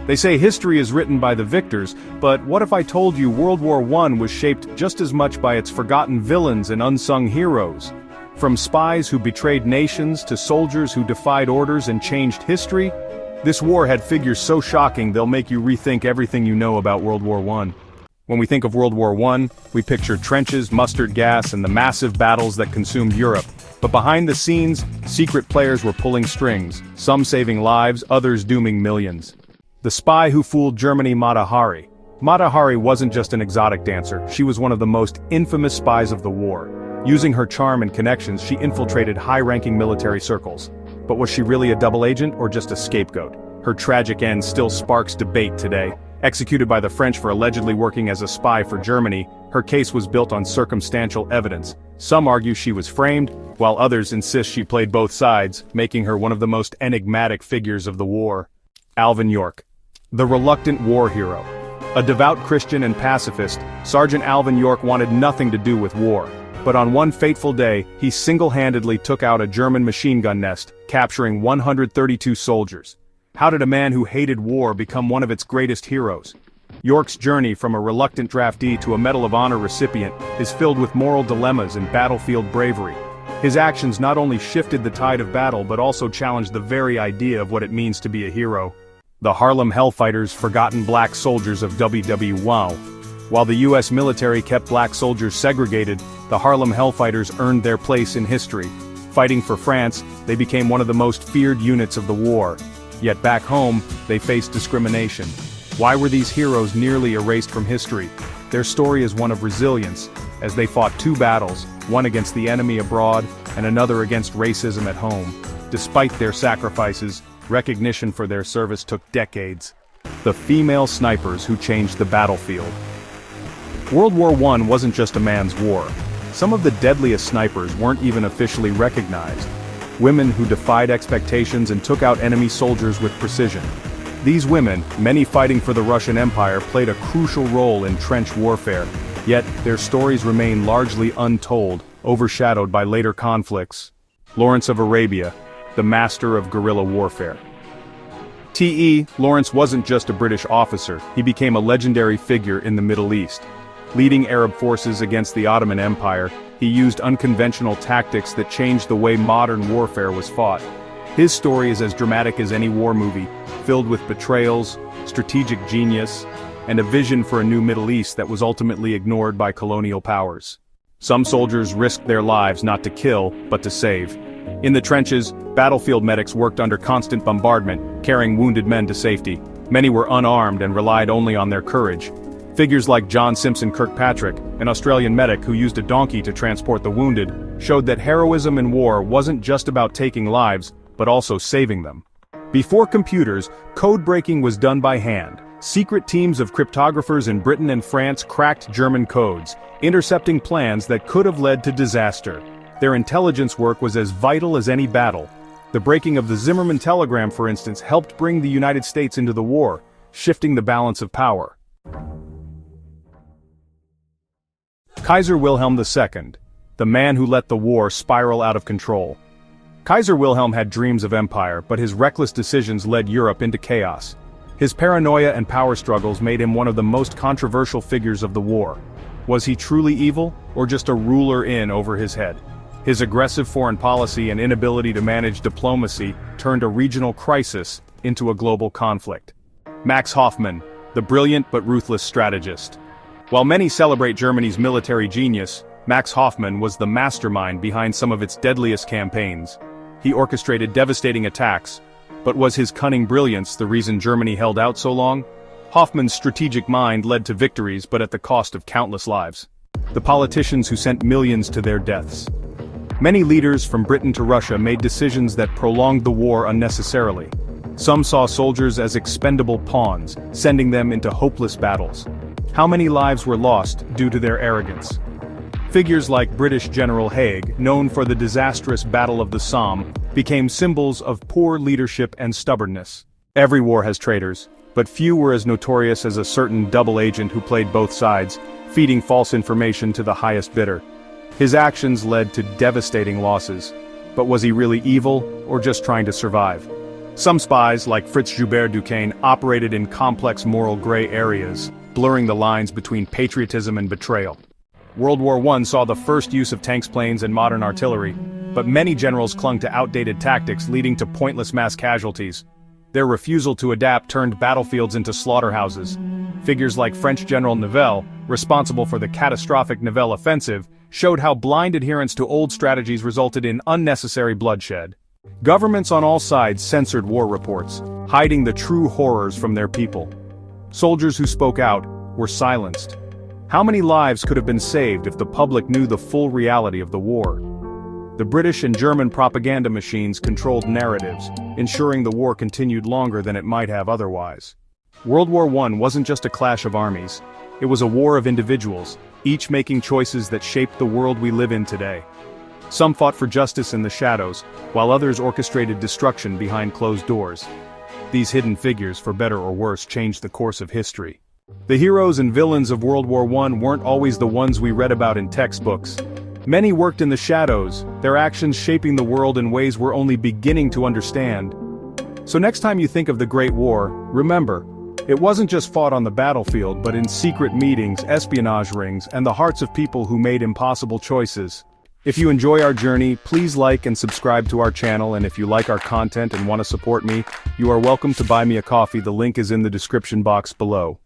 They say history is written by the victors, but what if I told you World War I was shaped just as much by its forgotten villains and unsung heroes? From spies who betrayed nations to soldiers who defied orders and changed history, this war had figures so shocking they'll make you rethink everything you know about World War I. When we think of World War I, we picture trenches, mustard gas, and the massive battles that consumed Europe. But behind the scenes, secret players were pulling strings, some saving lives, others dooming millions. The spy who fooled Germany, Mata Hari. Mata Hari wasn't just an exotic dancer, she was one of the most infamous spies of the war. Using her charm and connections, she infiltrated high-ranking military circles. But was she really a double agent or just a scapegoat? Her tragic end still sparks debate today. Executed by the French for allegedly working as a spy for Germany, her case was built on circumstantial evidence. Some argue she was framed, while others insist she played both sides, making her one of the most enigmatic figures of the war. Alvin York. The reluctant war hero. A devout Christian and pacifist, Sergeant Alvin York wanted nothing to do with war. But on one fateful day, he single-handedly took out a German machine gun nest, capturing 132 soldiers. How did a man who hated war become one of its greatest heroes? York's journey from a reluctant draftee to a Medal of Honor recipient is filled with moral dilemmas and battlefield bravery. His actions not only shifted the tide of battle but also challenged the very idea of what it means to be a hero. The Harlem Hellfighters, forgotten black soldiers of WW1. While the U.S. military kept black soldiers segregated, the Harlem Hellfighters earned their place in history. Fighting for France, they became one of the most feared units of the war. Yet back home, they faced discrimination. Why were these heroes nearly erased from history? Their story is one of resilience, as they fought two battles, one against the enemy abroad and another against racism at home. Despite their sacrifices, recognition for their service took decades. The female snipers who changed the battlefield. World War I wasn't just a man's war. Some of the deadliest snipers weren't even officially recognized. Women who defied expectations and took out enemy soldiers with precision. These women, many fighting for the Russian Empire, played a crucial role in trench warfare, yet their stories remain largely untold, overshadowed by later conflicts. Lawrence of Arabia, the master of guerrilla warfare. Lawrence wasn't just a British officer, he became a legendary figure in the Middle East. Leading Arab forces against the Ottoman Empire, he used unconventional tactics that changed the way modern warfare was fought. His story is as dramatic as any war movie, filled with betrayals, strategic genius, and a vision for a new Middle East that was ultimately ignored by colonial powers. Some soldiers risked their lives not to kill, but to save. In the trenches, battlefield medics worked under constant bombardment, carrying wounded men to safety. Many were unarmed and relied only on their courage. Figures like John Simpson Kirkpatrick, an Australian medic who used a donkey to transport the wounded, showed that heroism in war wasn't just about taking lives, but also saving them. Before computers, code breaking was done by hand. Secret teams of cryptographers in Britain and France cracked German codes, intercepting plans that could have led to disaster. Their intelligence work was as vital as any battle. The breaking of the Zimmermann telegram, for instance, helped bring the United States into the war, shifting the balance of power. Kaiser Wilhelm II, the man who let the war spiral out of control. Kaiser Wilhelm had dreams of empire, but his reckless decisions led Europe into chaos. His paranoia and power struggles made him one of the most controversial figures of the war. Was he truly evil, or just a ruler in over his head? His aggressive foreign policy and inability to manage diplomacy turned a regional crisis into a global conflict. Max Hoffmann, the brilliant but ruthless strategist. While many celebrate Germany's military genius, Max Hoffmann was the mastermind behind some of its deadliest campaigns. He orchestrated devastating attacks, but was his cunning brilliance the reason Germany held out so long? Hoffmann's strategic mind led to victories, but at the cost of countless lives. The politicians who sent millions to their deaths. Many leaders from Britain to Russia made decisions that prolonged the war unnecessarily. Some saw soldiers as expendable pawns, sending them into hopeless battles. How many lives were lost due to their arrogance? Figures like British General Haig, known for the disastrous Battle of the Somme, became symbols of poor leadership and stubbornness. Every war has traitors, but few were as notorious as a certain double agent who played both sides, feeding false information to the highest bidder. His actions led to devastating losses. But was he really evil, or just trying to survive? Some spies, like Fritz Joubert Duquesne, operated in complex moral gray areas, blurring the lines between patriotism and betrayal. World War I saw the first use of tanks, planes, and modern artillery, but many generals clung to outdated tactics, leading to pointless mass casualties. Their refusal to adapt turned battlefields into slaughterhouses. Figures like French General Nivelle, responsible for the catastrophic Nivelle offensive, showed how blind adherence to old strategies resulted in unnecessary bloodshed. Governments on all sides censored war reports, hiding the true horrors from their people. Soldiers who spoke out were silenced. How many lives could have been saved if the public knew the full reality of the war? The British and German propaganda machines controlled narratives, ensuring the war continued longer than it might have otherwise. World War I wasn't just a clash of armies. It was a war of individuals, each making choices that shaped the world we live in today. Some fought for justice in the shadows, while others orchestrated destruction behind closed doors. These hidden figures, for better or worse, changed the course of history. The heroes and villains of World War I weren't always the ones we read about in textbooks. Many worked in the shadows, their actions shaping the world in ways we're only beginning to understand. So next time you think of the Great War, remember, it wasn't just fought on the battlefield, but in secret meetings, espionage rings, and the hearts of people who made impossible choices. If you enjoy our journey, please like and subscribe to our channel, and if you like our content and want to support me, you are welcome to buy me a coffee. The link is in the description box below.